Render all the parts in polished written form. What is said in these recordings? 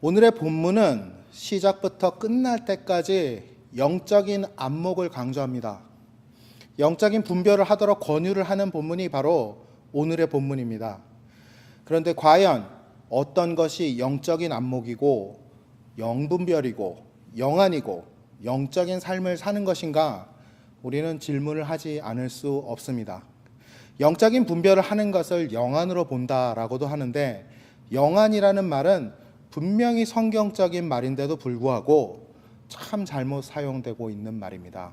오늘의 본문은 시작부터 끝날 때까지 영적인 안목을 강조합니다. 영적인 분별을 하도록 권유를 하는 본문이 바로 오늘의 본문입니다. 그런데 과연 어떤 것이 영적인 안목이고 영분별이고 영안이고 영적인 삶을 사는 것인가? 우리는 질문을 하지 않을 수 없습니다. 영적인 분별을 하는 것을 영안으로 본다라고도 하는데, 영안이라는 말은 분명히 성경적인 말인데도 불구하고 참 잘못 사용되고 있는 말입니다.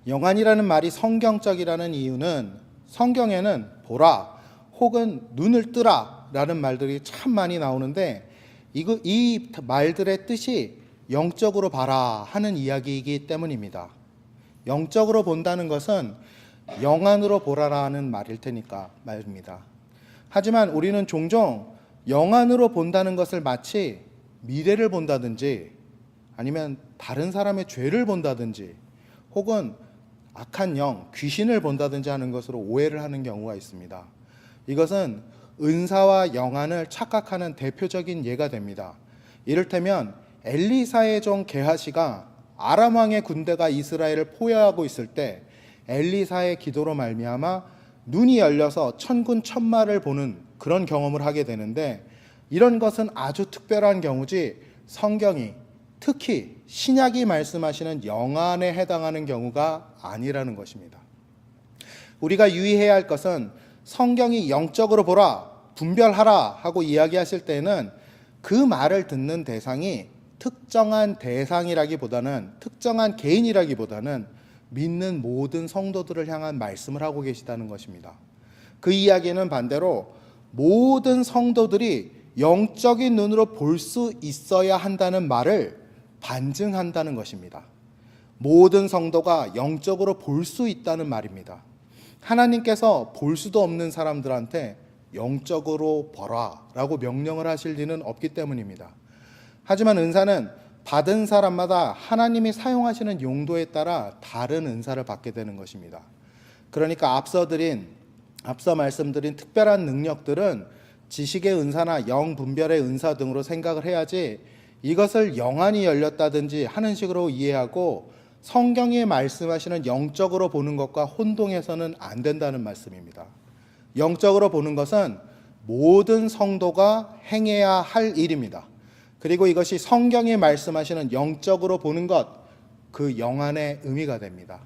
영안이라는 말이 성경적이라는 이유는 성경에는 보라 혹은 눈을 뜨라 라는 말들이 참 많이 나오는데, 이 말들의 뜻이 영적으로 봐라 하는 이야기이기 때문입니다. 영적으로 본다는 것은 영안으로 보라라는 말일 테니까 말입니다. 하지만 우리는 종종 영안으로 본다는 것을 마치 미래를 본다든지 아니면 다른 사람의 죄를 본다든지 혹은 악한 영, 귀신을 본다든지 하는 것으로 오해를 하는 경우가 있습니다. 이것은 은사와 영안을 착각하는 대표적인 예가 됩니다. 이를테면 엘리사의 종 게하시가 아람 왕의 군대가 이스라엘을 포위하고 있을 때 엘리사의 기도로 말미암아 눈이 열려서 천군 천마를 보는 그런 경험을 하게 되는데, 이런 것은 아주 특별한 경우지 성경이, 특히 신약이 말씀하시는 영안에 해당하는 경우가 아니라는 것입니다. 우리가 유의해야 할 것은 성경이 영적으로 보라, 분별하라 하고 이야기하실 때는 그 말을 듣는 대상이 특정한 대상이라기보다는, 특정한 개인이라기보다는 믿는 모든 성도들을 향한 말씀을 하고 계시다는 것입니다. 그 이야기는 반대로 모든 성도들이 영적인 눈으로 볼 수 있어야 한다는 말을 반증한다는 것입니다. 모든 성도가 영적으로 볼 수 있다는 말입니다. 하나님께서 볼 수도 없는 사람들한테 영적으로 보라 라고 명령을 하실 리는 없기 때문입니다. 하지만 은사는 받은 사람마다 하나님이 사용하시는 용도에 따라 다른 은사를 받게 되는 것입니다. 그러니까 앞서 말씀드린 특별한 능력들은 지식의 은사나 영분별의 은사 등으로 생각을 해야지, 이것을 영안이 열렸다든지 하는 식으로 이해하고 성경이 말씀하시는 영적으로 보는 것과 혼동해서는 안 된다는 말씀입니다. 영적으로 보는 것은 모든 성도가 행해야 할 일입니다. 그리고 이것이 성경이 말씀하시는 영적으로 보는 것, 그 영안의 의미가 됩니다.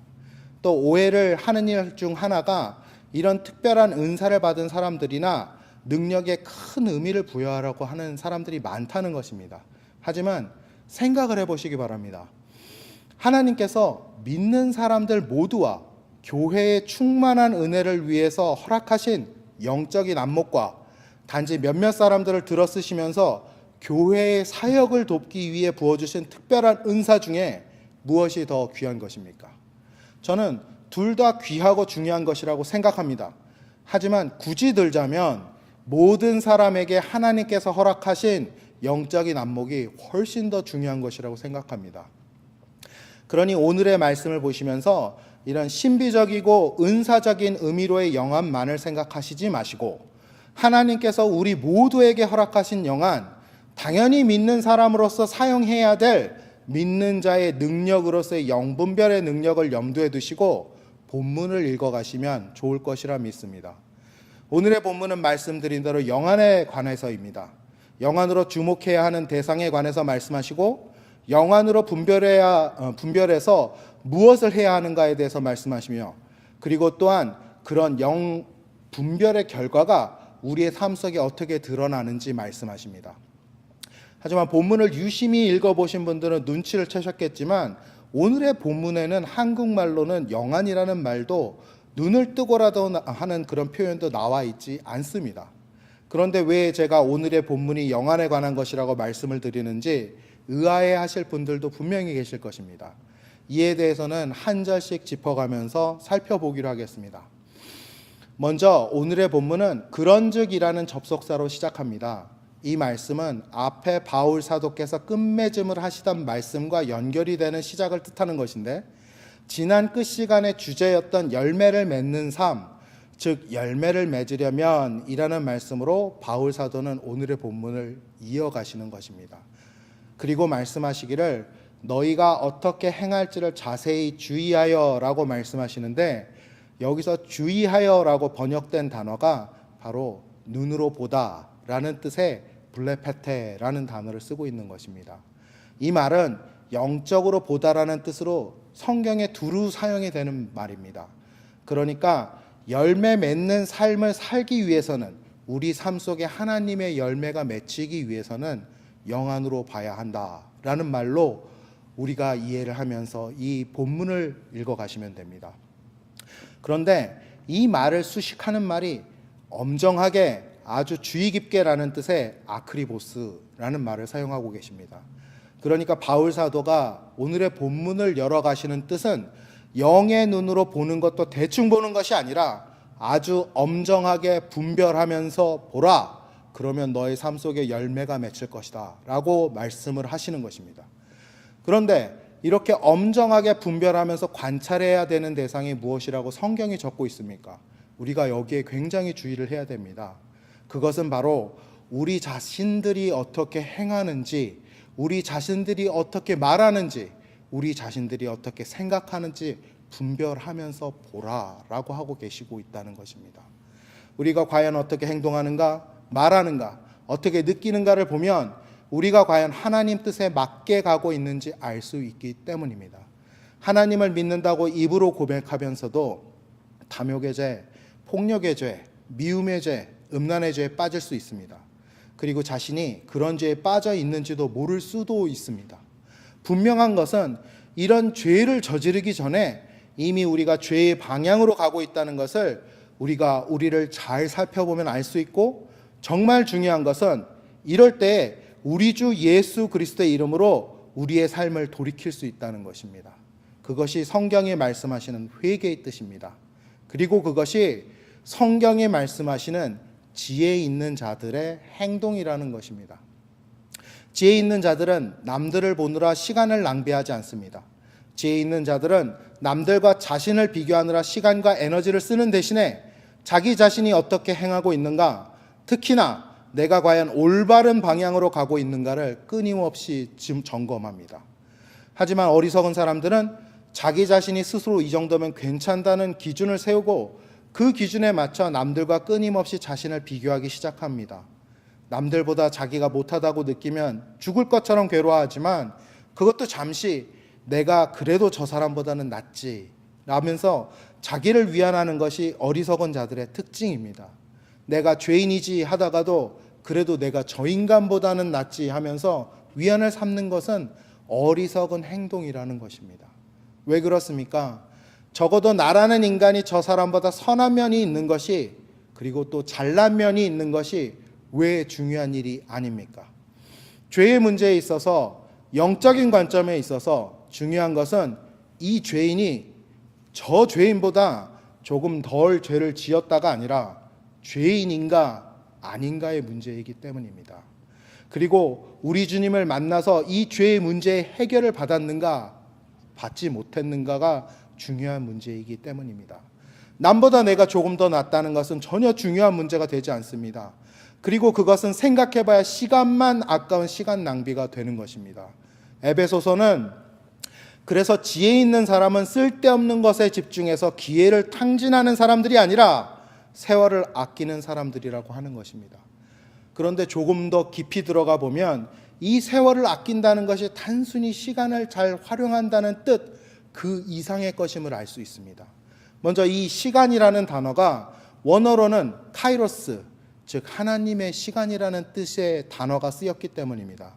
또 오해를 하는 일 중 하나가 이런 특별한 은사를 받은 사람들이나 능력에 큰 의미를 부여하려고 하는 사람들이 많다는 것입니다. 하지만 생각을 해보시기 바랍니다. 하나님께서 믿는 사람들 모두와 교회의 충만한 은혜를 위해서 허락하신 영적인 안목과 단지 몇몇 사람들을 들어쓰시면서 교회의 사역을 돕기 위해 부어주신 특별한 은사 중에 무엇이 더 귀한 것입니까? 저는 둘 다 귀하고 중요한 것이라고 생각합니다. 하지만 굳이 들자면 모든 사람에게 하나님께서 허락하신 영적인 안목이 훨씬 더 중요한 것이라고 생각합니다. 그러니 오늘의 말씀을 보시면서 이런 신비적이고 은사적인 의미로의 영안만을 생각하시지 마시고, 하나님께서 우리 모두에게 허락하신 영안, 당연히 믿는 사람으로서 사용해야 될 믿는 자의 능력으로서의 영분별의 능력을 염두에 두시고 본문을 읽어가시면 좋을 것이라 믿습니다. 오늘의 본문은 말씀드린 대로 영안에 관해서입니다. 영안으로 주목해야 하는 대상에 관해서 말씀하시고, 영안으로 분별해서 무엇을 해야 하는가에 대해서 말씀하시며, 그리고 또한 그런 영 분별의 결과가 우리의 삶 속에 어떻게 드러나는지 말씀하십니다. 하지만 본문을 유심히 읽어보신 분들은 눈치를 채셨겠지만, 오늘의 본문에는 한국말로는 영안이라는 말도 눈을 뜨고라도 하는 그런 표현도 나와 있지 않습니다. 그런데 왜 제가 오늘의 본문이 영안에 관한 것이라고 말씀을 드리는지 의아해 하실 분들도 분명히 계실 것입니다. 이에 대해서는 한 절씩 짚어가면서 살펴보기로 하겠습니다. 먼저 오늘의 본문은 그런즉이라는 접속사로 시작합니다. 이 말씀은 앞에 바울 사도께서 끝맺음을 하시던 말씀과 연결이 되는 시작을 뜻하는 것인데, 지난 끝 시간의 주제였던 열매를 맺는 삶, 즉 열매를 맺으려면 이라는 말씀으로 바울 사도는 오늘의 본문을 이어가시는 것입니다. 그리고 말씀하시기를 너희가 어떻게 행할지를 자세히 주의하여라고 말씀하시는데, 여기서 주의하여라고 번역된 단어가 바로 눈으로 보다라는 뜻의 블레페테라는 단어를 쓰고 있는 것입니다. 이 말은 영적으로 보다라는 뜻으로 성경에 두루 사용이 되는 말입니다. 그러니까 열매 맺는 삶을 살기 위해서는, 우리 삶 속에 하나님의 열매가 맺히기 위해서는 영안으로 봐야 한다라는 말로 우리가 이해를 하면서 이 본문을 읽어가시면 됩니다. 그런데 이 말을 수식하는 말이 엄정하게 아주 주의 깊게라는 뜻의 아크리보스라는 말을 사용하고 계십니다. 그러니까 바울 사도가 오늘의 본문을 열어가시는 뜻은 영의 눈으로 보는 것도 대충 보는 것이 아니라 아주 엄정하게 분별하면서 보라. 그러면 너의 삶 속에 열매가 맺힐 것이다 라고 말씀을 하시는 것입니다. 그런데 이렇게 엄정하게 분별하면서 관찰해야 되는 대상이 무엇이라고 성경이 적고 있습니까? 우리가 여기에 굉장히 주의를 해야 됩니다. 그것은 바로 우리 자신들이 어떻게 행하는지, 우리 자신들이 어떻게 말하는지, 우리 자신들이 어떻게 생각하는지 분별하면서 보라라고 하고 계시고 있다는 것입니다. 우리가 과연 어떻게 행동하는가, 말하는가, 어떻게 느끼는가를 보면 우리가 과연 하나님 뜻에 맞게 가고 있는지 알 수 있기 때문입니다. 하나님을 믿는다고 입으로 고백하면서도 탐욕의 죄, 폭력의 죄, 미움의 죄, 음란의 죄에 빠질 수 있습니다. 그리고 자신이 그런 죄에 빠져 있는지도 모를 수도 있습니다. 분명한 것은 이런 죄를 저지르기 전에 이미 우리가 죄의 방향으로 가고 있다는 것을 우리가 우리를 잘 살펴보면 알 수 있고, 정말 중요한 것은 이럴 때 우리 주 예수 그리스도의 이름으로 우리의 삶을 돌이킬 수 있다는 것입니다. 그것이 성경이 말씀하시는 회개의 뜻입니다. 그리고 그것이 성경이 말씀하시는 지혜 있는 자들의 행동이라는 것입니다. 지혜 있는 자들은 남들을 보느라 시간을 낭비하지 않습니다. 지혜 있는 자들은 남들과 자신을 비교하느라 시간과 에너지를 쓰는 대신에 자기 자신이 어떻게 행하고 있는가, 특히나 내가 과연 올바른 방향으로 가고 있는가를 끊임없이 점검합니다. 하지만 어리석은 사람들은 자기 자신이 스스로 이 정도면 괜찮다는 기준을 세우고 그 기준에 맞춰 남들과 끊임없이 자신을 비교하기 시작합니다. 남들보다 자기가 못하다고 느끼면 죽을 것처럼 괴로워하지만 그것도 잠시 내가 그래도 저 사람보다는 낫지 라면서 자기를 위안하는 것이 어리석은 자들의 특징입니다. 내가 죄인이지 하다가도 그래도 내가 저 인간보다는 낫지 하면서 위안을 삼는 것은 어리석은 행동이라는 것입니다. 왜 그렇습니까? 적어도 나라는 인간이 저 사람보다 선한 면이 있는 것이, 그리고 또 잘난 면이 있는 것이 왜 중요한 일이 아닙니까? 죄의 문제에 있어서, 영적인 관점에 있어서 중요한 것은 이 죄인이 저 죄인보다 조금 덜 죄를 지었다가 아니라 죄인인가 아닌가의 문제이기 때문입니다. 그리고 우리 주님을 만나서 이 죄의 문제의 해결을 받았는가 받지 못했는가가 중요한 문제이기 때문입니다. 남보다 내가 조금 더 낫다는 것은 전혀 중요한 문제가 되지 않습니다. 그리고 그것은 생각해봐야 시간만 아까운 시간 낭비가 되는 것입니다. 에베소서는 그래서 지혜 있는 사람은 쓸데없는 것에 집중해서 기회를 탕진하는 사람들이 아니라 세월을 아끼는 사람들이라고 하는 것입니다. 그런데 조금 더 깊이 들어가 보면 이 세월을 아낀다는 것이 단순히 시간을 잘 활용한다는 뜻, 그 이상의 것임을 알 수 있습니다. 먼저 이 시간이라는 단어가 원어로는 카이로스, 즉 하나님의 시간이라는 뜻의 단어가 쓰였기 때문입니다.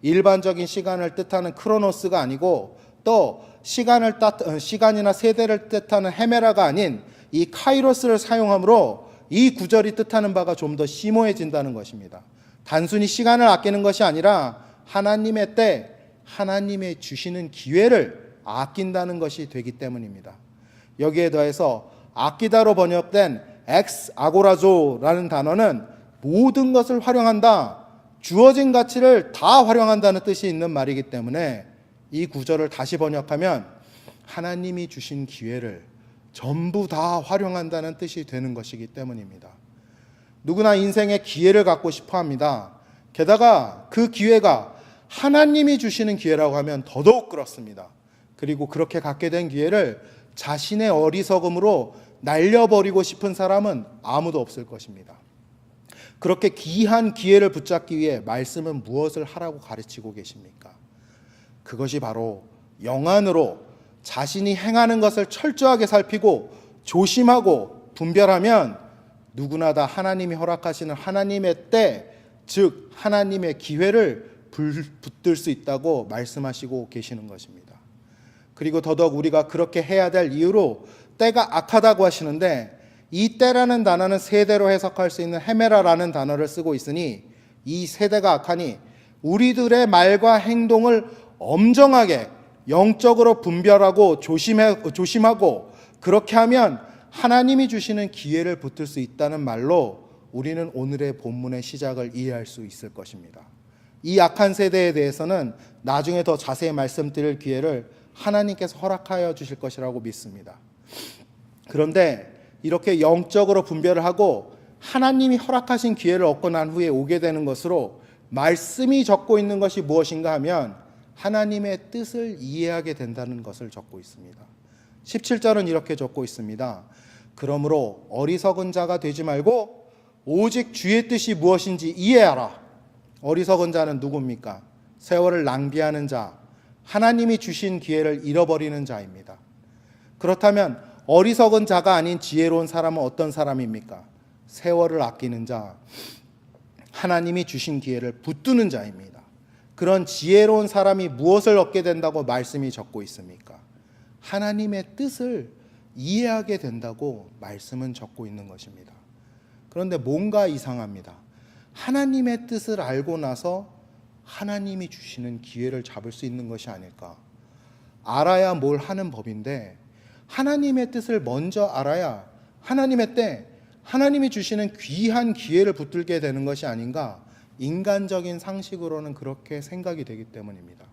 일반적인 시간을 뜻하는 크로노스가 아니고 또 시간이나 세대를 뜻하는 헤메라가 아닌 이 카이로스를 사용하므로 이 구절이 뜻하는 바가 좀 더 심오해진다는 것입니다. 단순히 시간을 아끼는 것이 아니라 하나님의 때, 하나님의 주시는 기회를 아낀다는 것이 되기 때문입니다. 여기에 더해서 아끼다로 번역된 엑스 아고라조라는 단어는 모든 것을 활용한다, 주어진 가치를 다 활용한다는 뜻이 있는 말이기 때문에 이 구절을 다시 번역하면 하나님이 주신 기회를 전부 다 활용한다는 뜻이 되는 것이기 때문입니다. 누구나 인생에 기회를 갖고 싶어 합니다. 게다가 그 기회가 하나님이 주시는 기회라고 하면 더더욱 그렇습니다. 그리고 그렇게 갖게 된 기회를 자신의 어리석음으로 날려버리고 싶은 사람은 아무도 없을 것입니다. 그렇게 귀한 기회를 붙잡기 위해 말씀은 무엇을 하라고 가르치고 계십니까? 그것이 바로 영안으로 자신이 행하는 것을 철저하게 살피고 조심하고 분별하면 누구나 다 하나님이 허락하시는 하나님의 때, 즉 하나님의 기회를 붙들 수 있다고 말씀하시고 계시는 것입니다. 그리고 더더욱 우리가 그렇게 해야 될 이유로 때가 악하다고 하시는데, 이 때라는 단어는 세대로 해석할 수 있는 헤메라라는 단어를 쓰고 있으니 이 세대가 악하니 우리들의 말과 행동을 엄정하게 영적으로 분별하고 조심하고 그렇게 하면 하나님이 주시는 기회를 붙들 수 있다는 말로 우리는 오늘의 본문의 시작을 이해할 수 있을 것입니다. 이 악한 세대에 대해서는 나중에 더 자세히 말씀드릴 기회를 하나님께서 허락하여 주실 것이라고 믿습니다. 그런데 이렇게 영적으로 분별을 하고 하나님이 허락하신 기회를 얻고 난 후에 오게 되는 것으로 말씀이 적고 있는 것이 무엇인가 하면 하나님의 뜻을 이해하게 된다는 것을 적고 있습니다. 17절은 이렇게 적고 있습니다. 그러므로 어리석은 자가 되지 말고 오직 주의 뜻이 무엇인지 이해하라. 어리석은 자는 누굽니까? 세월을 낭비하는 자, 하나님이 주신 기회를 잃어버리는 자입니다. 그렇다면 어리석은 자가 아닌 지혜로운 사람은 어떤 사람입니까? 세월을 아끼는 자, 하나님이 주신 기회를 붙드는 자입니다. 그런 지혜로운 사람이 무엇을 얻게 된다고 말씀이 적고 있습니까? 하나님의 뜻을 이해하게 된다고 말씀은 적고 있는 것입니다. 그런데 뭔가 이상합니다. 하나님의 뜻을 알고 나서 하나님이 주시는 기회를 잡을 수 있는 것이 아닐까? 알아야 뭘 하는 법인데 하나님의 뜻을 먼저 알아야 하나님의 때 하나님이 주시는 귀한 기회를 붙들게 되는 것이 아닌가? 인간적인 상식으로는 그렇게 생각이 되기 때문입니다.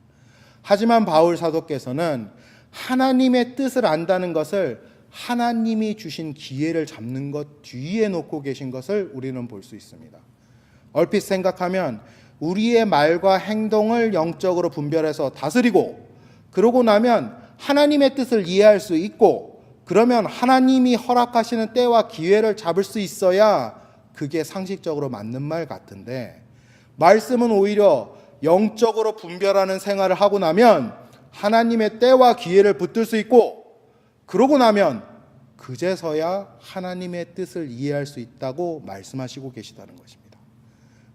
하지만 바울 사도께서는 하나님의 뜻을 안다는 것을 하나님이 주신 기회를 잡는 것 뒤에 놓고 계신 것을 우리는 볼 수 있습니다. 얼핏 생각하면 우리의 말과 행동을 영적으로 분별해서 다스리고 그러고 나면 하나님의 뜻을 이해할 수 있고 그러면 하나님이 허락하시는 때와 기회를 잡을 수 있어야 그게 상식적으로 맞는 말 같은데 말씀은 오히려 영적으로 분별하는 생활을 하고 나면 하나님의 때와 기회를 붙들 수 있고 그러고 나면 그제서야 하나님의 뜻을 이해할 수 있다고 말씀하시고 계시다는 것입니다.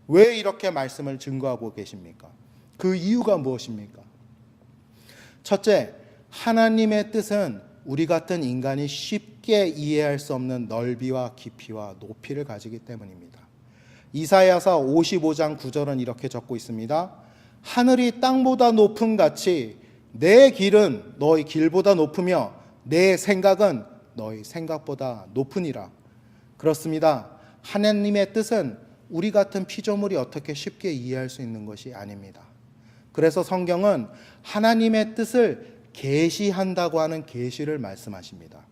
왜 이렇게 말씀을 증거하고 계십니까? 그 이유가 무엇입니까? 첫째, 하나님의 뜻은 우리 같은 인간이 쉽게 이해할 수 없는 넓이와 깊이와 높이를 가지기 때문입니다. 이사야서 55장 9절은 이렇게 적고 있습니다. 하늘이 땅보다 높음 같이 내 길은 너희 길보다 높으며 내 생각은 너희 생각보다 높으니라. 그렇습니다. 하나님의 뜻은 우리 같은 피조물이 어떻게 쉽게 이해할 수 있는 것이 아닙니다. 그래서 성경은 하나님의 뜻을 계시한다고 하는 계시를 말씀하십니다.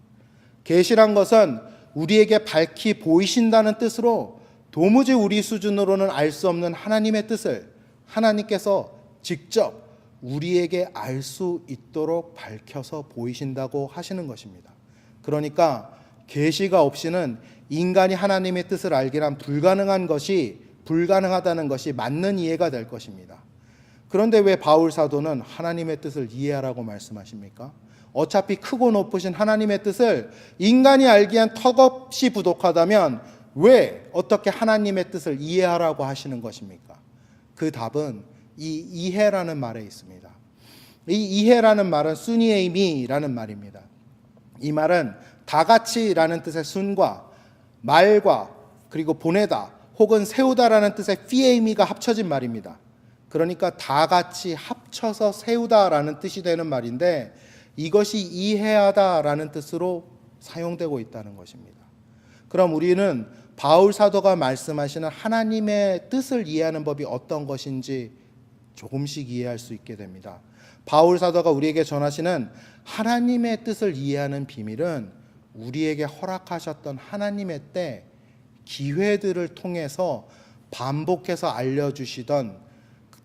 계시란 것은 우리에게 밝히 보이신다는 뜻으로 도무지 우리 수준으로는 알 수 없는 하나님의 뜻을 하나님께서 직접 우리에게 알 수 있도록 밝혀서 보이신다고 하시는 것입니다. 그러니까 계시가 없이는 인간이 하나님의 뜻을 알기란 불가능하다는 것이 맞는 이해가 될 것입니다. 그런데 왜 바울 사도는 하나님의 뜻을 이해하라고 말씀하십니까? 어차피 크고 높으신 하나님의 뜻을 인간이 알기엔 턱없이 부족하다면 왜 어떻게 하나님의 뜻을 이해하라고 하시는 것입니까? 그 답은 이 이해라는 말에 있습니다. 이 이해라는 말은 순이에이미라는 말입니다. 이 말은 다같이라는 뜻의 순과 말과 그리고 보내다 혹은 세우다라는 뜻의 피에이미가 합쳐진 말입니다. 그러니까 다같이 합쳐서 세우다라는 뜻이 되는 말인데 이것이 이해하다라는 뜻으로 사용되고 있다는 것입니다. 그럼 우리는 바울 사도가 말씀하시는 하나님의 뜻을 이해하는 법이 어떤 것인지 조금씩 이해할 수 있게 됩니다. 바울 사도가 우리에게 전하시는 하나님의 뜻을 이해하는 비밀은 우리에게 허락하셨던 하나님의 때 기회들을 통해서 반복해서 알려주시던,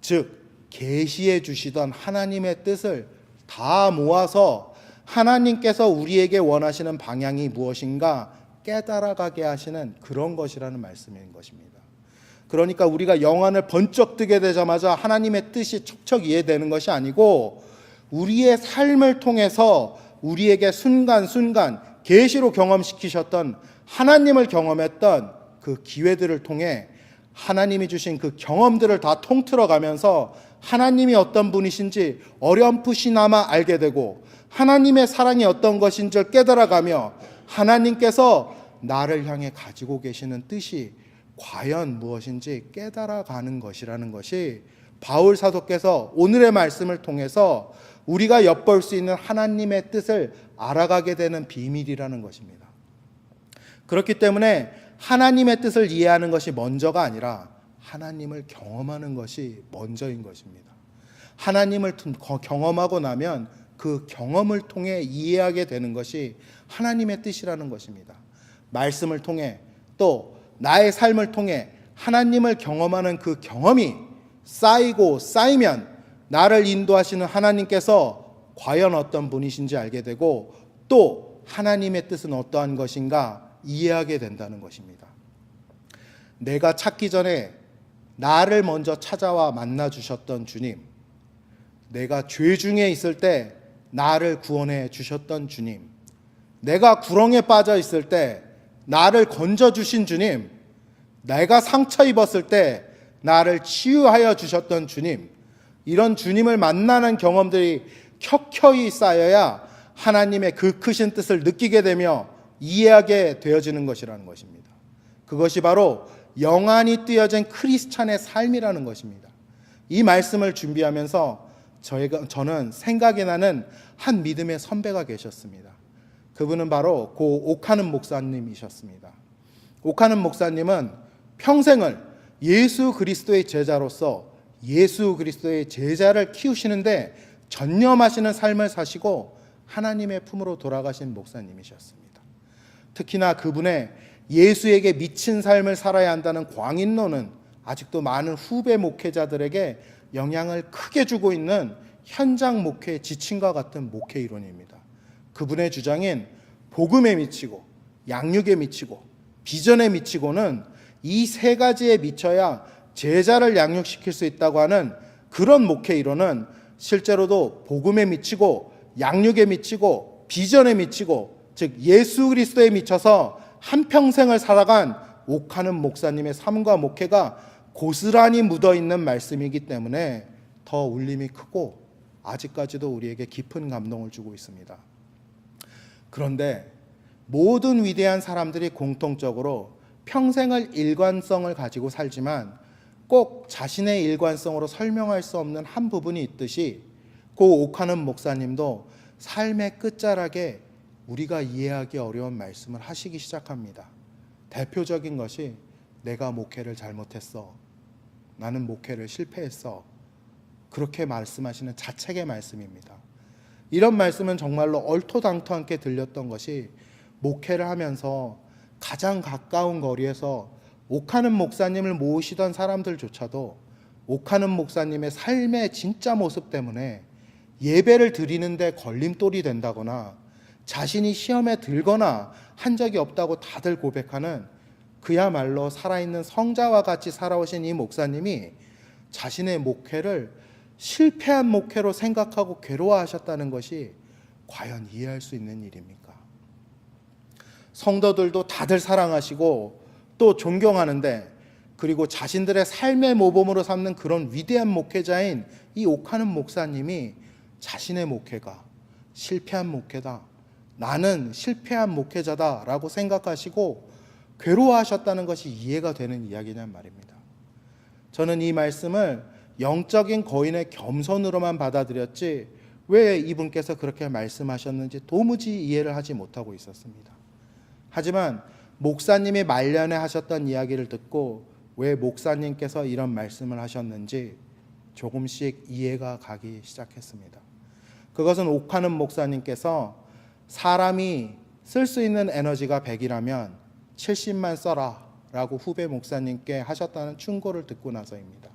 즉 계시해 주시던 하나님의 뜻을 다 모아서 하나님께서 우리에게 원하시는 방향이 무엇인가 깨달아가게 하시는 그런 것이라는 말씀인 것입니다. 그러니까 우리가 영안을 번쩍 뜨게 되자마자 하나님의 뜻이 척척 이해되는 것이 아니고, 우리의 삶을 통해서 우리에게 순간순간 계시로 경험시키셨던 하나님을 경험했던 그 기회들을 통해 하나님이 주신 그 경험들을 다 통틀어 가면서 하나님이 어떤 분이신지 어렴풋이나마 알게 되고, 하나님의 사랑이 어떤 것인지를 깨달아가며 하나님께서 나를 향해 가지고 계시는 뜻이 과연 무엇인지 깨달아가는 것이라는 것이 바울 사도께서 오늘의 말씀을 통해서 우리가 엿볼 수 있는 하나님의 뜻을 알아가게 되는 비밀이라는 것입니다. 그렇기 때문에 하나님의 뜻을 이해하는 것이 먼저가 아니라 하나님을 경험하는 것이 먼저인 것입니다. 하나님을 경험하고 나면 그 경험을 통해 이해하게 되는 것이 하나님의 뜻이라는 것입니다. 말씀을 통해 또 나의 삶을 통해 하나님을 경험하는 그 경험이 쌓이고 쌓이면 나를 인도하시는 하나님께서 과연 어떤 분이신지 알게 되고, 또 하나님의 뜻은 어떠한 것인가 이해하게 된다는 것입니다. 내가 찾기 전에 나를 먼저 찾아와 만나 주셨던 주님, 내가 죄 중에 있을 때 나를 구원해 주셨던 주님, 내가 구렁에 빠져 있을 때 나를 건져 주신 주님, 내가 상처 입었을 때 나를 치유하여 주셨던 주님, 이런 주님을 만나는 경험들이 켜켜이 쌓여야 하나님의 그 크신 뜻을 느끼게 되며 이해하게 되어지는 것이라는 것입니다. 그것이 바로 영안이 뜨여진 크리스찬의 삶이라는 것입니다. 이 말씀을 준비하면서 저는 생각이 나는 한 믿음의 선배가 계셨습니다. 그분은 바로 고 옥하는 목사님이셨습니다. 옥하는 목사님은 평생을 예수 그리스도의 제자로서 예수 그리스도의 제자를 키우시는데 전념하시는 삶을 사시고 하나님의 품으로 돌아가신 목사님이셨습니다. 특히나 그분의 예수에게 미친 삶을 살아야 한다는 광인론은 아직도 많은 후배 목회자들에게 영향을 크게 주고 있는 현장 목회의 지침과 같은 목회 이론입니다. 그분의 주장인 복음에 미치고 양육에 미치고 비전에 미치고는 이 세 가지에 미쳐야 제자를 양육시킬 수 있다고 하는 그런 목회 이론은 실제로도 복음에 미치고 양육에 미치고 비전에 미치고, 즉 예수 그리스도에 미쳐서 한평생을 살아간 옥하는 목사님의 삶과 목회가 고스란히 묻어있는 말씀이기 때문에 더 울림이 크고 아직까지도 우리에게 깊은 감동을 주고 있습니다. 그런데 모든 위대한 사람들이 공통적으로 평생을 일관성을 가지고 살지만 꼭 자신의 일관성으로 설명할 수 없는 한 부분이 있듯이 고 옥하는 목사님도 삶의 끝자락에 우리가 이해하기 어려운 말씀을 하시기 시작합니다. 대표적인 것이 내가 목회를 잘못했어, 나는 목회를 실패했어, 그렇게 말씀하시는 자책의 말씀입니다. 이런 말씀은 정말로 얼토당토않게 들렸던 것이 목회를 하면서 가장 가까운 거리에서 옥하는 목사님을 모으시던 사람들조차도 옥하는 목사님의 삶의 진짜 모습 때문에 예배를 드리는데 걸림돌이 된다거나 자신이 시험에 들거나 한 적이 없다고 다들 고백하는, 그야말로 살아있는 성자와 같이 살아오신 이 목사님이 자신의 목회를 실패한 목회로 생각하고 괴로워하셨다는 것이 과연 이해할 수 있는 일입니까? 성도들도 다들 사랑하시고 또 존경하는데, 그리고 자신들의 삶의 모범으로 삼는 그런 위대한 목회자인 이 옥하는 목사님이 자신의 목회가 실패한 목회다, 나는 실패한 목회자다라고 생각하시고 괴로워하셨다는 것이 이해가 되는 이야기냔 말입니다. 저는 이 말씀을 영적인 거인의 겸손으로만 받아들였지 왜 이분께서 그렇게 말씀하셨는지 도무지 이해를 하지 못하고 있었습니다. 하지만 목사님이 말년에 하셨던 이야기를 듣고 왜 목사님께서 이런 말씀을 하셨는지 조금씩 이해가 가기 시작했습니다. 그것은 옥하는 목사님께서 사람이 쓸 수 있는 에너지가 100이라면 70만 써라 라고 후배 목사님께 하셨다는 충고를 듣고 나서입니다.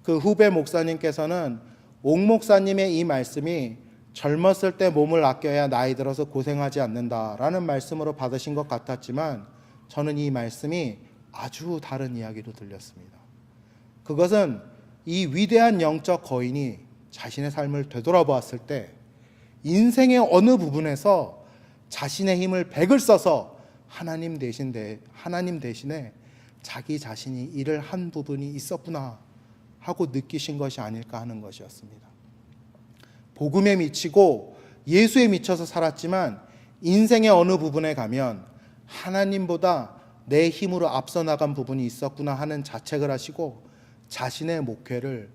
그 후배 목사님께서는 옥 목사님의 이 말씀이 젊었을 때 몸을 아껴야 나이 들어서 고생하지 않는다라는 말씀으로 받으신 것 같았지만 저는 이 말씀이 아주 다른 이야기로 들렸습니다. 그것은 이 위대한 영적 거인이 자신의 삶을 되돌아보았을 때 인생의 어느 부분에서 자신의 힘을 100을 써서 하나님 대신에 자기 자신이 일을 한 부분이 있었구나 하고 느끼신 것이 아닐까 하는 것이었습니다. 복음에 미치고 예수에 미쳐서 살았지만 인생의 어느 부분에 가면 하나님보다 내 힘으로 앞서 나간 부분이 있었구나 하는 자책을 하시고 자신의 목회를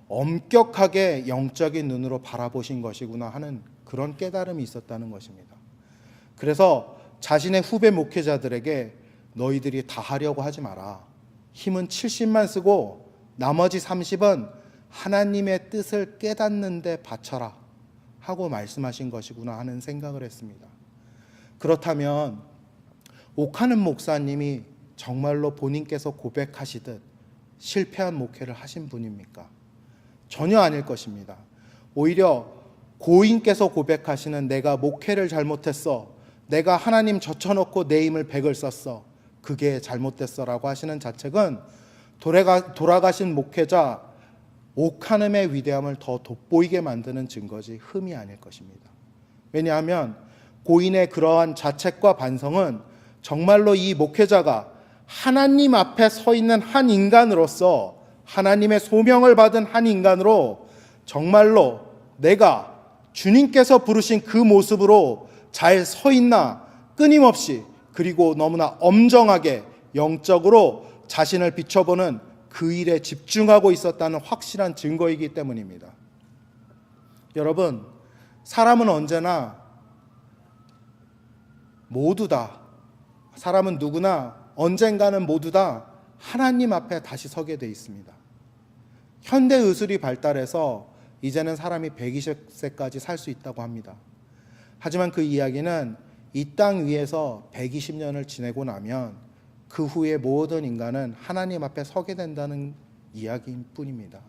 엄격하게 영적인 눈으로 바라보신 것이구나 하는 그런 깨달음이 있었다는 것입니다. 그래서 자신의 후배 목회자들에게 너희들이 다 하려고 하지 마라. 힘은 70만 쓰고 나머지 30은 하나님의 뜻을 깨닫는 데 바쳐라 하고 말씀하신 것이구나 하는 생각을 했습니다. 그렇다면 옥하는 목사님이 정말로 본인께서 고백하시듯 실패한 목회를 하신 분입니까? 전혀 아닐 것입니다. 오히려 고인께서 고백하시는 내가 목회를 잘못했어, 내가 하나님 젖혀놓고 내 힘을 100을 썼어, 그게 잘못됐어 라고 하시는 자책은 돌아가신 목회자 옥하늠의 위대함을 더 돋보이게 만드는 증거지 흠이 아닐 것입니다. 왜냐하면 고인의 그러한 자책과 반성은 정말로 이 목회자가 하나님 앞에 서 있는 한 인간으로서 하나님의 소명을 받은 한 인간으로 정말로 내가 주님께서 부르신 그 모습으로 잘 서 있나 끊임없이 그리고 너무나 엄정하게 영적으로 자신을 비춰보는 그 일에 집중하고 있었다는 확실한 증거이기 때문입니다. 여러분, 사람은 언제나 사람은 누구나 언젠가는 모두 다 하나님 앞에 다시 서게 돼 있습니다. 현대 의술이 발달해서 이제는 사람이 120세까지 살 수 있다고 합니다. 하지만 그 이야기는 이 땅 위에서 120년을 지내고 나면 그 후에 모든 인간은 하나님 앞에 서게 된다는 이야기일 뿐입니다.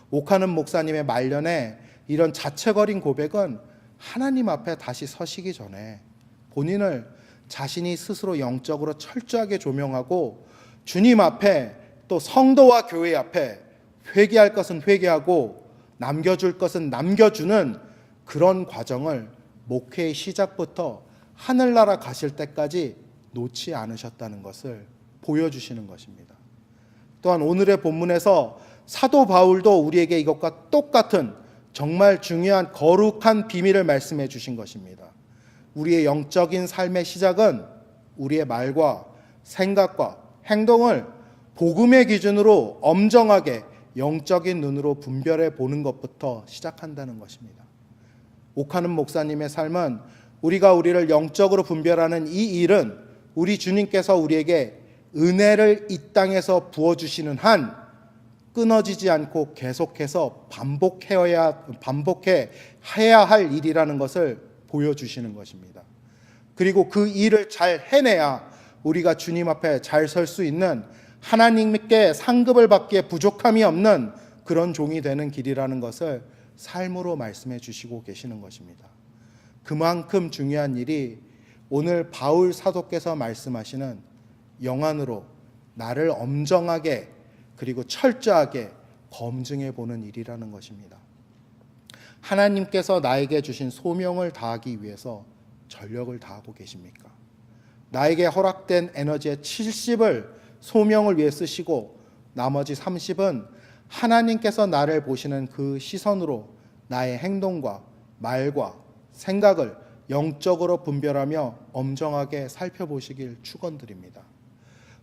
옥하는 목사님의 말년에 이런 자책어린 고백은 하나님 앞에 다시 서시기 전에 본인을 자신이 스스로 영적으로 철저하게 조명하고 주님 앞에 또 성도와 교회 앞에 회개할 것은 회개하고 남겨줄 것은 남겨주는 그런 과정을 목회의 시작부터 하늘나라 가실 때까지 놓지 않으셨다는 것을 보여주시는 것입니다. 또한 오늘의 본문에서 사도 바울도 우리에게 이것과 똑같은 정말 중요한 거룩한 비밀을 말씀해 주신 것입니다. 우리의 영적인 삶의 시작은 우리의 말과 생각과 행동을 복음의 기준으로 엄정하게 영적인 눈으로 분별해 보는 것부터 시작한다는 것입니다. 옥하는 목사님의 삶은 우리가 우리를 영적으로 분별하는 이 일은 우리 주님께서 우리에게 은혜를 이 땅에서 부어주시는 한 끊어지지 않고 계속해서 반복해 해야 할 일이라는 것을 보여주시는 것입니다. 그리고 그 일을 잘 해내야 우리가 주님 앞에 잘 설 수 있는 하나님께 상급을 받기에 부족함이 없는 그런 종이 되는 길이라는 것을 삶으로 말씀해 주시고 계시는 것입니다. 그만큼 중요한 일이 오늘 바울 사도께서 말씀하시는 영안으로 나를 엄정하게 그리고 철저하게 검증해 보는 일이라는 것입니다. 하나님께서 나에게 주신 소명을 다하기 위해서 전력을 다하고 계십니까? 나에게 허락된 에너지의 70을 소명을 위해 쓰시고 나머지 30은 하나님께서 나를 보시는 그 시선으로 나의 행동과 말과 생각을 영적으로 분별하며 엄정하게 살펴보시길 축원드립니다.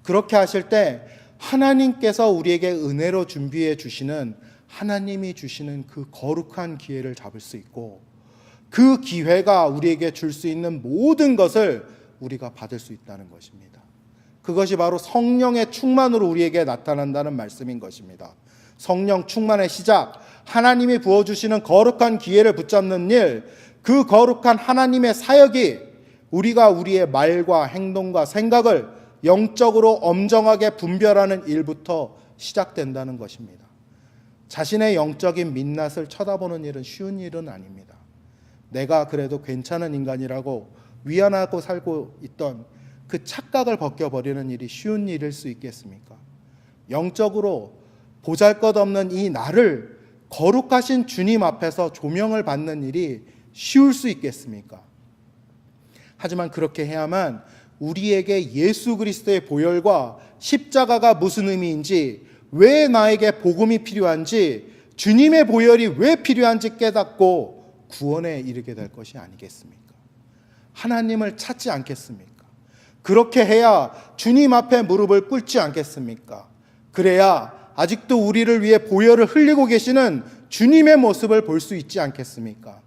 그렇게 하실 때 하나님께서 우리에게 은혜로 준비해 주시는 하나님이 주시는 그 거룩한 기회를 잡을 수 있고 그 기회가 우리에게 줄 수 있는 모든 것을 우리가 받을 수 있다는 것입니다. 그것이 바로 성령의 충만으로 우리에게 나타난다는 말씀인 것입니다. 성령 충만의 시작, 하나님이 부어주시는 거룩한 기회를 붙잡는 일, 그 거룩한 하나님의 사역이 우리가 우리의 말과 행동과 생각을 영적으로 엄정하게 분별하는 일부터 시작된다는 것입니다. 자신의 영적인 민낯을 쳐다보는 일은 쉬운 일은 아닙니다. 내가 그래도 괜찮은 인간이라고 위안하고 살고 있던 그 착각을 벗겨버리는 일이 쉬운 일일 수 있겠습니까? 영적으로 보잘것없는 이 나를 거룩하신 주님 앞에서 조명을 받는 일이 쉬울 수 있겠습니까? 하지만 그렇게 해야만 우리에게 예수 그리스도의 보혈과 십자가가 무슨 의미인지, 왜 나에게 복음이 필요한지, 주님의 보혈이 왜 필요한지 깨닫고 구원에 이르게 될 것이 아니겠습니까? 하나님을 찾지 않겠습니까? 그렇게 해야 주님 앞에 무릎을 꿇지 않겠습니까? 그래야 아직도 우리를 위해 보혈을 흘리고 계시는 주님의 모습을 볼 수 있지 않겠습니까?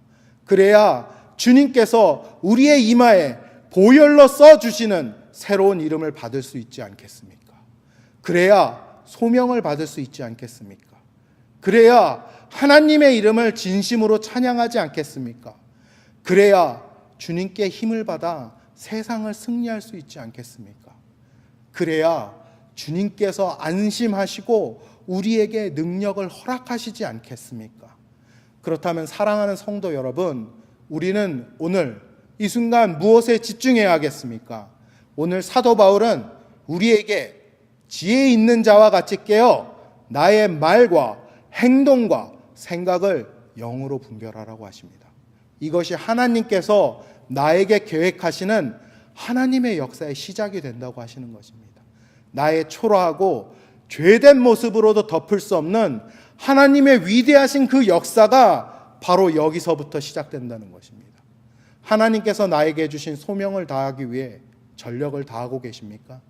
그래야 주님께서 우리의 이마에 보혈로 써주시는 새로운 이름을 받을 수 있지 않겠습니까? 그래야 소명을 받을 수 있지 않겠습니까? 그래야 하나님의 이름을 진심으로 찬양하지 않겠습니까? 그래야 주님께 힘을 받아 세상을 승리할 수 있지 않겠습니까? 그래야 주님께서 안심하시고 우리에게 능력을 허락하시지 않겠습니까? 그렇다면 사랑하는 성도 여러분, 우리는 오늘 이 순간 무엇에 집중해야 하겠습니까? 오늘 사도 바울은 우리에게 지혜 있는 자와 같이 깨어 나의 말과 행동과 생각을 영으로 분별하라고 하십니다. 이것이 하나님께서 나에게 계획하시는 하나님의 역사의 시작이 된다고 하시는 것입니다. 나의 초라하고 죄된 모습으로도 덮을 수 없는 하나님의 위대하신 그 역사가 바로 여기서부터 시작된다는 것입니다. 하나님께서 나에게 주신 소명을 다하기 위해 전력을 다하고 계십니까?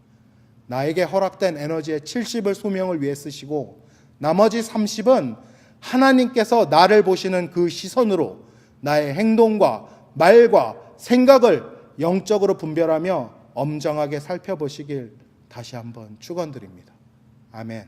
나에게 허락된 에너지의 70을 소명을 위해 쓰시고 나머지 30은 하나님께서 나를 보시는 그 시선으로 나의 행동과 말과 생각을 영적으로 분별하며 엄정하게 살펴보시길 다시 한번 축원드립니다. 아멘.